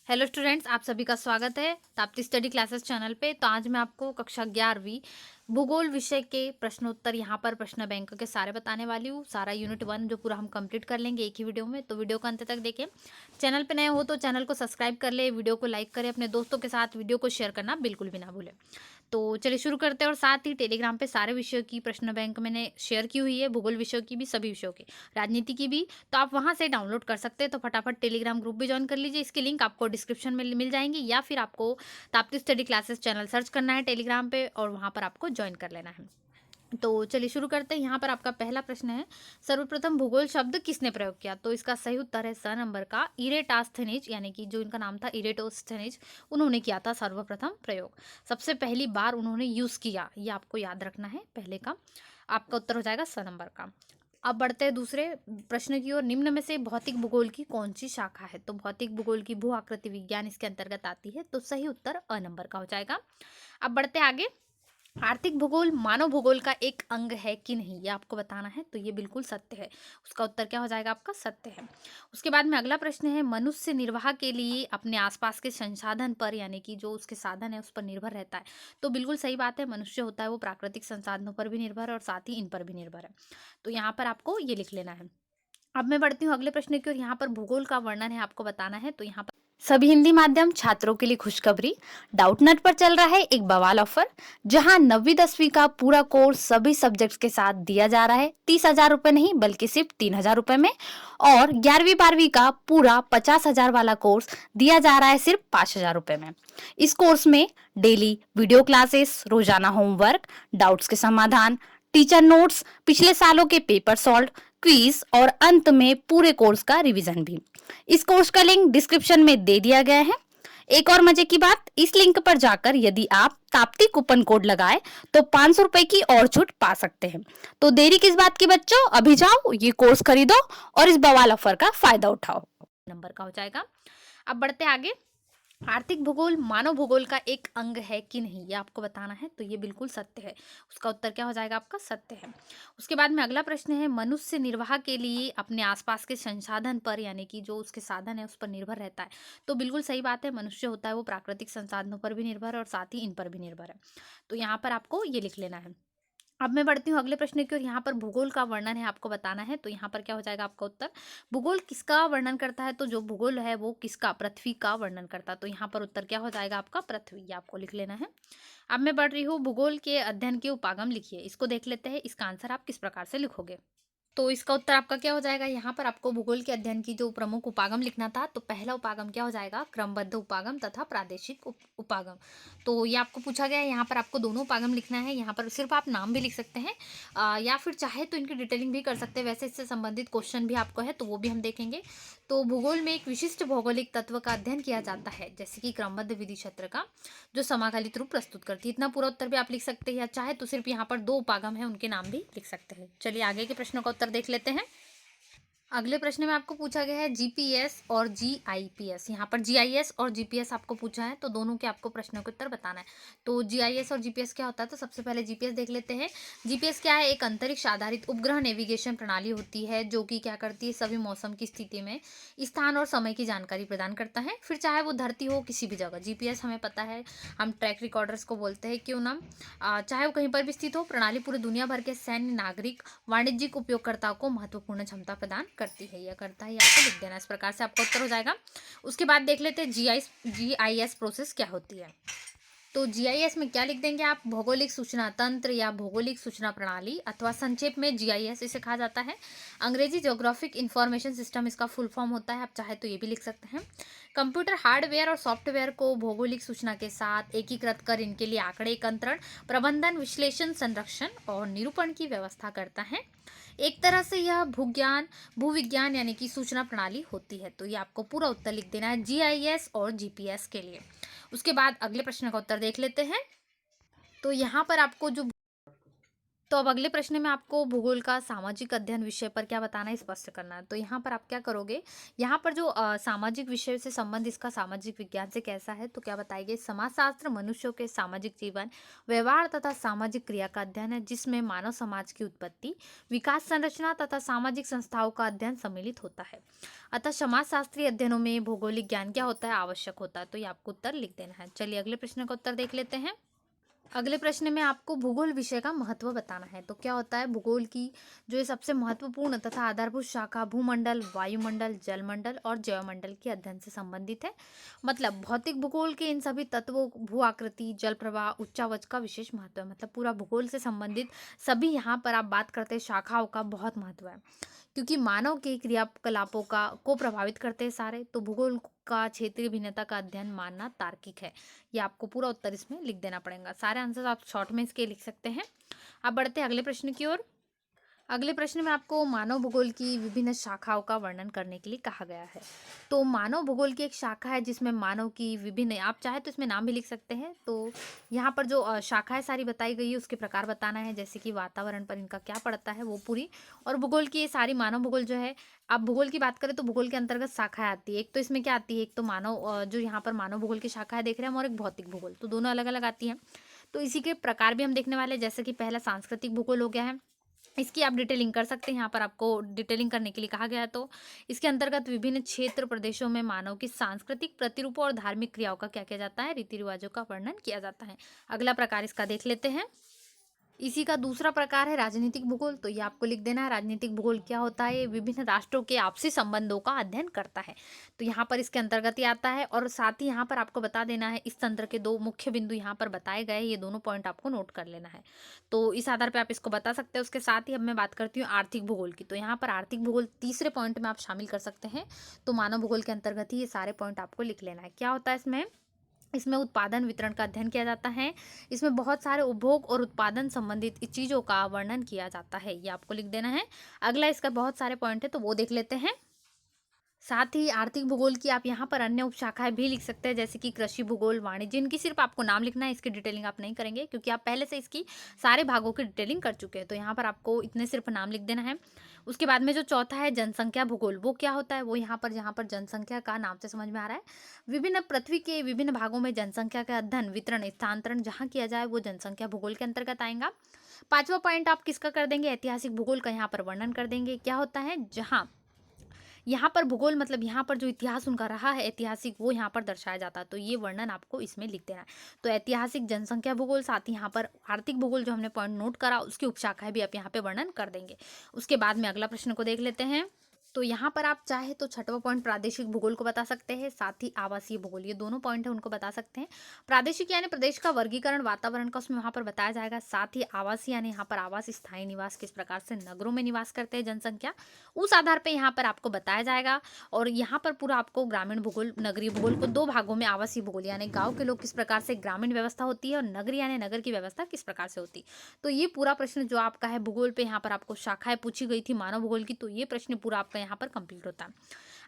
Hello students, आप सभी का स्वागत है ताप्ती स्टडी क्लासेस चैनल पे। तो आज मैं आपको कक्षा 11वीं भूगोल विषय के प्रश्नोत्तर यहाँ पर प्रश्न बैंक के सारे बताने वाली हूँ। सारा यूनिट 1 जो पूरा हम कंप्लीट कर लेंगे एक ही वीडियो में, तो वीडियो को अंत तक देखें। चैनल पे नए हो तो चैनल को सब्सक्राइब कर ले, वीडियो को लाइक करें, अपने दोस्तों के साथ वीडियो को शेयर करना बिल्कुल भी ना भूलें। तो चलिए शुरू करते हैं। और साथ ही टेलीग्राम पे सारे विषयों की प्रश्न बैंक मैंने शेयर की हुई है, भूगोल विषयों की भी, सभी विषयों की, राजनीति की भी। तो आप वहां से डाउनलोड कर सकते हैं। तो फटाफट टेलीग्राम ग्रुप भी ज्वाइन कर लीजिए। इसकी लिंक आपको डिस्क्रिप्शन में मिल जाएंगी, या फिर आपको Tapti study classes channel search करना है टेलीग्राम पे और वहां पर आपको ज्वाइन कर लेना है। तो चलिए शुरू करते हैं। यहाँ पर आपका पहला प्रश्न है, सर्वप्रथम भूगोल शब्द किसने प्रयोग किया? तो इसका सही उत्तर है स नंबर का इरेटास्थेनीज, यानी कि जो इनका नाम था इरेटोस्थेनीज, उन्होंने किया था सर्वप्रथम प्रयोग। सबसे पहली बार उन्होंने यूज किया, ये आपको याद रखना है पहले का। आपका उत्तर हो जाएगा स नंबर का। अब बढ़ते हैं दूसरे प्रश्न की ओर। निम्न में से भौतिक भूगोल की कौन सी शाखा है? तो भौतिक भूगोल की भू आकृति विज्ञान इसके अंतर्गत आती है। तो सही उत्तर अ नंबर का हो जाएगा। अब बढ़ते हैं आगे। आर्थिक भूगोल मानव भूगोल का एक अंग है कि नहीं, ये आपको बताना है। तो ये बिल्कुल सत्य है। उसका उत्तर क्या हो जाएगा आपका? सत्य है। उसके बाद में अगला प्रश्न है, मनुष्य निर्वाह के लिए अपने आसपास के संसाधन पर, यानी कि जो उसके साधन है उस पर निर्भर रहता है। तो बिल्कुल सही बात है। मनुष्य होता है वो प्राकृतिक संसाधनों पर भी निर्भर है और साथ ही इन पर भी निर्भर है। तो यहाँ पर आपको ये लिख लेना है। अब मैं बढ़ती हूँ अगले प्रश्न की ओर। यहाँ पर भूगोल का वर्णन है, आपको बताना है। तो यहाँ पर सभी हिंदी माध्यम छात्रों के लिए खुशखबरी, डाउटनेट पर चल रहा है एक बवाल ऑफर, जहां 9वीं 10वीं का पूरा कोर्स सभी सब्जेक्ट्स के साथ दिया जा रहा है 30,000 रुपए नहीं बल्कि सिर्फ 3,000 रुपए में। और 11वीं 12वीं का पूरा 50,000 वाला कोर्स दिया जा रहा है सिर्फ 5,000 रुपए में। इस कोर्स में डेली वीडियो क्लासेस, रोजाना होमवर्क, डाउट्स के समाधान, टीचर नोट्स, पिछले सालों के पेपर सॉल्व, क्विज और अंत में पूरे कोर्स का रिवीजन भी। इस कोर्स का लिंक डिस्क्रिप्शन में दे दिया गया है। एक और मजे की बात, इस लिंक पर जाकर यदि आप ताप्ती कूपन कोड लगाए तो 500 रुपए की और छूट पा सकते हैं। तो देरी किस बात की बच्चों, अभी जाओ ये कोर्स खरीदो और इस बवाल ऑफर का फायदा उठाओ। नंबर का हो जाएगा। अब बढ़ते आगे। आर्थिक भूगोल मानव भूगोल का एक अंग है कि नहीं, ये आपको बताना है। तो ये बिल्कुल सत्य है। उसका उत्तर क्या हो जाएगा आपका? सत्य है। उसके बाद में अगला प्रश्न है, मनुष्य निर्वाह के लिए अपने आसपास के संसाधन पर, यानी कि जो उसके साधन है उस पर निर्भर रहता है। तो बिल्कुल सही बात है। मनुष्य होता है वो प्राकृतिक संसाधनों पर भी निर्भर है और साथ ही इन पर भी निर्भर है। तो यहाँ पर आपको ये लिख लेना है। अब मैं बढ़ती हूँ अगले प्रश्न की ओर। यहाँ पर भूगोल का वर्णन है, आपको बताना है। तो यहाँ पर क्या हो जाएगा आपका उत्तर? भूगोल किसका वर्णन करता है? तो जो भूगोल है वो किसका? पृथ्वी का वर्णन करता है। तो यहाँ पर उत्तर क्या हो जाएगा आपका? पृथ्वी, ये आपको लिख लेना है। अब मैं बढ़ रही हूँ, भूगोल के अध्ययन के उपागम लिखिए। इसको देख लेते हैं, इसका आंसर आप किस प्रकार से लिखोगे। तो इसका उत्तर आपका क्या हो जाएगा? यहाँ पर आपको भूगोल के अध्ययन की जो प्रमुख उपागम लिखना था। तो पहला उपागम क्या हो जाएगा? क्रमबद्ध उपागम तथा प्रादेशिक उपागम। तो ये आपको पूछा गया है। यहाँ पर आपको दोनों उपागम लिखना है। यहाँ पर सिर्फ आप नाम भी लिख सकते हैं, या फिर चाहे तो इनकी डिटेलिंग भी कर सकते हैं। वैसे इससे संबंधित क्वेश्चन भी आपको है, तो वो भी हम देखेंगे। तो भूगोल में एक विशिष्ट भौगोलिक तत्व का अध्ययन किया जाता है, जैसे कि क्रमबद्ध विधि क्षेत्र का, जो समाकलित रूप प्रस्तुत करती है। इतना पूरा उत्तर भी आप लिख सकते हैं, या चाहे तो सिर्फ यहाँ पर दो उपागम है उनके नाम भी लिख सकते हैं। चलिए आगे के प्रश्नों का उत्तर देख लेते हैं। अगले प्रश्न में आपको पूछा गया है जीपीएस और जीआईपीएस। यहाँ पर जीआईएस और जीपीएस आपको पूछा है, तो दोनों के आपको प्रश्नों के उत्तर बताना है। तो जीआईएस और जीपीएस क्या होता है? तो सबसे पहले जीपीएस देख लेते हैं। जीपीएस क्या है? एक अंतरिक्ष आधारित उपग्रह नेविगेशन प्रणाली होती है, जो कि क्या करती है? सभी मौसम की स्थिति में स्थान और समय की जानकारी प्रदान करता है, फिर चाहे वो धरती हो किसी भी जगह। जीपीएस हमें पता है, हम ट्रैक रिकॉर्डर्स को बोलते हैं, क्यों ना, चाहे वो कहीं पर भी स्थित हो, प्रणाली पूरी दुनिया भर के सैन्य, नागरिक, वाणिज्यिक उपयोगकर्ताओं को महत्वपूर्ण क्षमता प्रदान करती है, या करता है, या आपको लिख देना। इस प्रकार से आपका उत्तर हो जाएगा। उसके बाद देख लेते हैं जीआईएस प्रोसेस क्या होती है। तो जीआईएस में क्या लिख देंगे आप? भौगोलिक सूचना तंत्र या भौगोलिक सूचना प्रणाली, अथवा संक्षेप में जीआईएस इसे कहा जाता है। अंग्रेजी ज्योग्राफिक इंफॉर्मेशन सिस्टम इसका फुल फॉर्म होता है, आप चाहे तो ये भी लिख सकते हैं। कंप्यूटर हार्डवेयर और सॉफ्टवेयर को भौगोलिक सूचना के साथ एकीकृत कर इनके लिए आंकड़े एकत्रण, प्रबंधन, विश्लेषण, संरक्षण और निरूपण की व्यवस्था करता है। एक तरह से यह भूविज्ञान यानी कि सूचना प्रणाली होती है। तो ये आपको पूरा उत्तर लिख देना है जीआईएस और जीपीएस के लिए। उसके बाद अगले प्रश्न का उत्तर देख लेते हैं। तो यहाँ पर आपको जो तो अब अगले प्रश्न में आपको भूगोल का सामाजिक अध्ययन विषय पर क्या बताना है, स्पष्ट करना है। तो यहाँ पर आप क्या करोगे, यहाँ पर जो सामाजिक विषय से संबंध इसका सामाजिक विज्ञान से कैसा है, तो क्या बताएंगे, समाजशास्त्र मनुष्यों के सामाजिक जीवन, व्यवहार तथा सामाजिक क्रिया का अध्ययन है, जिसमें मानव समाज की उत्पत्ति, विकास, संरचना तथा सामाजिक संस्थाओं का अध्ययन सम्मिलित होता है। अतः समाजशास्त्रीय अध्ययनों में भौगोलिक ज्ञान क्या होता है, आवश्यक होता है। तो ये आपको उत्तर लिख देना है। चलिए अगले प्रश्न का उत्तर देख लेते हैं। अगले प्रश्न में आपको भूगोल विषय का महत्व बताना है। तो क्या होता है, भूगोल की जो ये सबसे महत्वपूर्ण तथा आधारभूत शाखा भूमंडल, वायुमंडल, जलमंडल और जैवमंडल के अध्ययन से संबंधित है। मतलब भौतिक भूगोल के इन सभी तत्वों, भू आकृति, जल प्रवाह, उच्चावच का विशेष महत्व है। मतलब पूरा भूगोल से संबंधित सभी यहाँ पर आप बात करते हैं शाखाओं का बहुत महत्व है, क्योंकि मानव के क्रियाकलापों का को प्रभावित करते हैं सारे। तो भूगोल का क्षेत्रीय भिन्नता का अध्ययन मानना तार्किक है। ये आपको पूरा उत्तर इसमें लिख देना पड़ेगा। सारे आंसर आप शॉर्ट में इसके लिख सकते हैं। अब बढ़ते हैं अगले प्रश्न की ओर। अगले प्रश्न में आपको मानव भूगोल की विभिन्न शाखाओं का वर्णन करने के लिए कहा गया है। तो मानव भूगोल की एक शाखा है जिसमें मानव की विभिन्न, आप चाहे तो इसमें नाम भी लिख सकते हैं। तो यहाँ पर जो शाखाएं सारी बताई गई है उसके प्रकार बताना है, जैसे कि वातावरण पर इनका क्या पड़ता है वो पूरी, और भूगोल की ये सारी मानव भूगोल जो है। आप भूगोल की बात करें तो भूगोल के अंतर्गत शाखाएं आती है। एक तो इसमें क्या आती है, एक तो मानव जो यहाँ पर मानव भूगोल की शाखा है देख रहे हैं हम, और एक भौतिक भूगोल, तो दोनों अलग अलग आती हैं। तो इसी के प्रकार भी हम देखने वाले हैं, जैसे कि पहला सांस्कृतिक भूगोल हो गया है। इसकी आप डिटेलिंग कर सकते हैं, यहाँ पर आपको डिटेलिंग करने के लिए कहा गया है। तो इसके अंतर्गत विभिन्न क्षेत्र प्रदेशों में मानव की सांस्कृतिक प्रतिरूपों और धार्मिक क्रियाओं का क्या किया जाता है, रीति रिवाजों का वर्णन किया जाता है। अगला प्रकार इसका देख लेते हैं। इसी का दूसरा प्रकार है राजनीतिक भूगोल। तो ये आपको लिख देना है, राजनीतिक भूगोल क्या होता है, ये विभिन्न राष्ट्रों के आपसी संबंधों का अध्ययन करता है। तो यहाँ पर इसके अंतर्गत ही आता है। और साथ ही यहाँ पर आपको बता देना है, इस तंत्र के दो मुख्य बिंदु यहाँ पर बताए गए, ये दोनों पॉइंट आपको नोट कर लेना है। तो इस आधार पर आप इसको बता सकते हैं। उसके साथ ही अब मैं बात करती हूँ आर्थिक भूगोल की। तो यहाँ पर आर्थिक भूगोल तीसरे पॉइंट में आप शामिल कर सकते हैं। तो मानव भूगोल के अंतर्गत ही ये सारे पॉइंट आपको लिख लेना है। क्या होता है इसमें, इसमें उत्पादन वितरण का अध्ययन किया जाता है। इसमें बहुत सारे उपभोग और उत्पादन संबंधित इस चीज़ों का वर्णन किया जाता है। ये आपको लिख देना है। अगला इसका बहुत सारे पॉइंट है तो वो देख लेते हैं। साथ ही आर्थिक भूगोल की आप यहाँ पर अन्य उपशाखाएं भी लिख सकते हैं, जैसे कि कृषि भूगोल, वाणिज्य। इनकी सिर्फ आपको नाम लिखना है, इसकी डिटेलिंग आप नहीं करेंगे क्योंकि आप पहले से इसकी सारे भागों की डिटेलिंग कर चुके हैं। तो यहाँ पर आपको इतने सिर्फ नाम लिख देना है। उसके बाद में जो चौथा है जनसंख्या भूगोल, वो क्या होता है, वो यहाँ पर जहाँ पर जनसंख्या का नाम से समझ में आ रहा है, विभिन्न पृथ्वी के विभिन्न भागों में जनसंख्या का अध्ययन, वितरण, स्थानांतरण जहाँ किया जाए वो जनसंख्या भूगोल के अंतर्गत आएगा। पांचवा पॉइंट आप किसका कर देंगे, ऐतिहासिक भूगोल का यहाँ पर वर्णन कर देंगे। क्या होता है, जहाँ यहाँ पर भूगोल मतलब यहाँ पर जो इतिहास उनका रहा है ऐतिहासिक, वो यहाँ पर दर्शाया जाता है। तो ये वर्णन आपको इसमें लिख देना है। तो ऐतिहासिक, जनसंख्या भूगोल, साथ ही यहाँ पर आर्थिक भूगोल जो हमने पॉइंट नोट करा उसकी उपशाखाएं भी आप यहाँ पे वर्णन कर देंगे। उसके बाद में अगला प्रश्न को देख लेते हैं। तो यहाँ पर आप चाहे तो छठवां पॉइंट प्रादेशिक भूगोल को बता सकते हैं, साथ ही आवासीय भूगोल, ये दोनों पॉइंट है उनको बता सकते हैं। प्रादेशिक यानी प्रदेश का वर्गीकरण वातावरण का उसमें वहाँ पर बताया जाएगा। साथ ही आवासीय यानी यहाँ पर आवास, स्थायी निवास, किस प्रकार से नगरों में निवास करते हैं जनसंख्या, उस आधार पर यहाँ पर आपको बताया जाएगा। और यहाँ पर पूरा आपको ग्रामीण भूगोल, नगरीय भूगोल को दो भागों में, आवासीय भूगोल यानी गाँव के लोग किस प्रकार से ग्रामीण व्यवस्था होती है, और नगरी यानी नगर की व्यवस्था किस प्रकार से होती है। तो ये पूरा प्रश्न जो आपका है भूगोल पे, यहाँ पर आपको शाखाएं पूछी गई थी मानव भूगोल की, तो ये प्रश्न पूरा आपका यहाँ पर कंप्लीट होता है।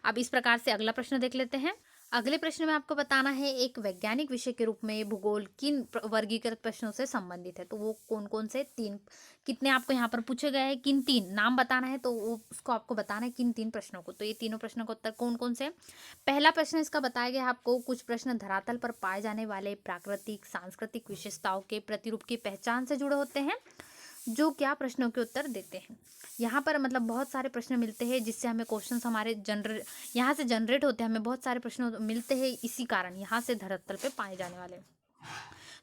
अब इस प्रकार से अगला प्रश्न देख लेते हैं। अगले प्रश्न में आपको बताना है एक वैज्ञानिक विषय के रूप में भूगोल किन वर्गीकृत प्रश्नों से संबंधित है। तो वो कौन कौन से तीन, कितने आपको यहाँ पर पूछे गए हैं, किन तीन नाम बताना है, तो वो उसको आपको बताना है किन तीन प्रश्नों को। तो ये तीनों प्रश्नों का उत्तर कौन कौन से हैं? पहला प्रश्न इसका बताया गया है आपको, कुछ प्रश्न धरातल पर पाए जाने वाले प्राकृतिक सांस्कृतिक विशेषताओं के प्रतिरूप की पहचान से जुड़े होते हैं, जो क्या प्रश्नों के उत्तर देते हैं। यहाँ पर मतलब बहुत सारे प्रश्न मिलते हैं जिससे हमें क्वेश्चंस हमारे यहाँ से जनरेट होते हैं, हमें बहुत सारे प्रश्न मिलते हैं इसी कारण, यहाँ से धरातल पे पाए जाने वाले।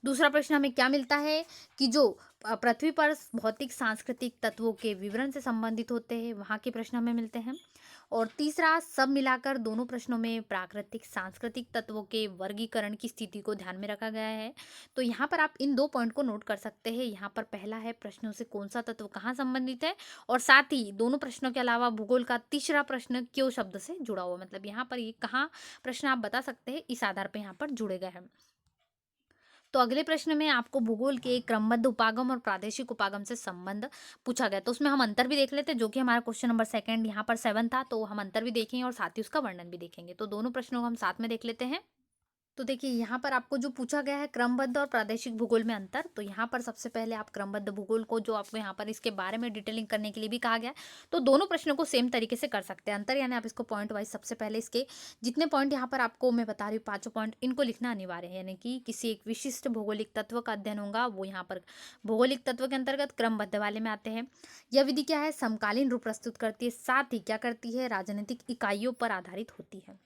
दूसरा प्रश्न हमें क्या मिलता है कि जो पृथ्वी पर भौतिक सांस्कृतिक तत्वों के विवरण से संबंधित होते हैं, वहाँ के प्रश्न हमें मिलते हैं। और तीसरा, सब मिलाकर दोनों प्रश्नों में प्राकृतिक सांस्कृतिक तत्वों के वर्गीकरण की स्थिति को ध्यान में रखा गया है। तो यहाँ पर आप इन दो पॉइंट को नोट कर सकते हैं। यहाँ पर पहला है प्रश्नों से कौन सा तत्व कहाँ संबंधित है, और साथ ही दोनों प्रश्नों के अलावा भूगोल का तीसरा प्रश्न क्यों शब्द से जुड़ा हुआ, मतलब यहाँ पर ये कहाँ प्रश्न आप बता सकते हैं, इस आधार पर यहाँ पर जुड़े गए हैं। तो अगले प्रश्न में आपको भूगोल के क्रमबद्ध उपागम और प्रादेशिक उपागम से संबंध पूछा गया। तो उसमें हम अंतर भी देख लेते हैं, जो कि हमारा क्वेश्चन नंबर सेकंड यहाँ पर 7 था। तो हम अंतर भी देखेंगे और साथ ही उसका वर्णन भी देखेंगे। तो दोनों प्रश्नों को हम साथ में देख लेते हैं। तो देखिए यहाँ पर आपको जो पूछा गया है क्रमबद्ध और प्रादेशिक भूगोल में अंतर, तो यहाँ पर सबसे पहले आप क्रमबद्ध भूगोल को जो आपको यहाँ पर इसके बारे में डिटेलिंग करने के लिए भी कहा गया है, तो दोनों प्रश्नों को सेम तरीके से कर सकते हैं। अंतर यानी आप इसको पॉइंट वाइज सबसे पहले इसके जितने पॉइंट यहाँ पर आपको मैं बता रही हूँ, पांचों पॉइंट इनको लिखना अनिवार्य है। यानी कि किसी एक विशिष्ट भौगोलिक तत्व का अध्ययन होगा, वो यहाँ पर भौगोलिक तत्व के अंतर्गत क्रमबद्ध वाले में आते हैं। यह विधि क्या है, समकालीन रूप प्रस्तुत करती है, साथ ही क्या करती है, राजनीतिक इकाइयों पर आधारित होती है,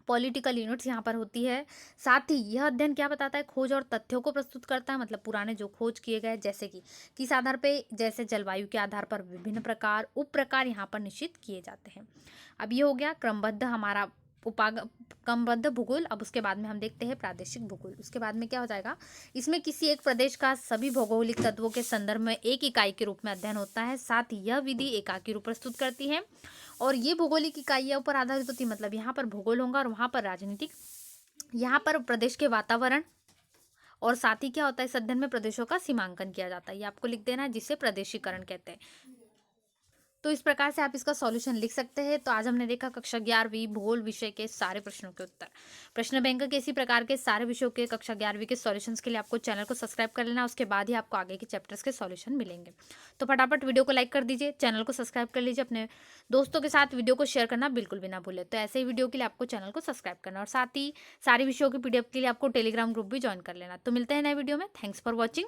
पॉलिटिकल यूनिट्स यहाँ पर होती है। साथ ही यह अध्ययन क्या बताता है, खोज और तथ्यों को प्रस्तुत करता है, मतलब पुराने जो खोज किए गए, जैसे कि किस आधार पे, जैसे जलवायु के आधार पर विभिन्न प्रकार उप प्रकार यहाँ पर निश्चित किए जाते हैं। अब ये हो गया क्रमबद्ध हमारा उपाग क्रमबद्ध भूगोल। अब उसके बाद में हम देखते हैं प्रादेशिक भूगोल। उसके बाद में क्या हो जाएगा, इसमें किसी एक प्रदेश का सभी भौगोलिक तत्वों के संदर्भ में एक इकाई के रूप में अध्ययन होता है। साथ ही यह विधि एकाकी रूप प्रस्तुत करती है और ये भौगोलिक इकाइयों पर आधारित होती है, मतलब यहाँ पर भूगोल होगा और वहाँ पर राजनीतिक, यहाँ पर प्रदेश के वातावरण, और साथ ही क्या होता है, इस अध्ययन में प्रदेशों का सीमांकन किया जाता है। ये आपको लिख देना है, जिसे प्रदेशीकरण कहते हैं। तो इस प्रकार से आप इसका सॉल्यूशन लिख सकते हैं। तो आज हमने देखा कक्षा 11वीं भूगोल विषय के सारे प्रश्नों के उत्तर। प्रश्न बैंक के इसी प्रकार के सारे विषयों के कक्षा 11वीं के सॉल्यूशंस के लिए आपको चैनल को सब्सक्राइब कर लेना, उसके बाद ही आपको आगे के चैप्टर्स के सॉल्यूशन मिलेंगे। तो फटाफट वीडियो को लाइक कर दीजिए, चैनल को सब्सक्राइब कर लीजिए, अपने दोस्तों के साथ वीडियो को शेयर करना बिल्कुल भी ना भूलें। तो ऐसे ही वीडियो के लिए आपको चैनल को सब्सक्राइब करना और साथ ही सारी विषयों के PDF के लिए आपको टेलीग्राम ग्रुप भी ज्वाइन कर लेना। तो मिलते हैं नए वीडियो में। Thanks for watching.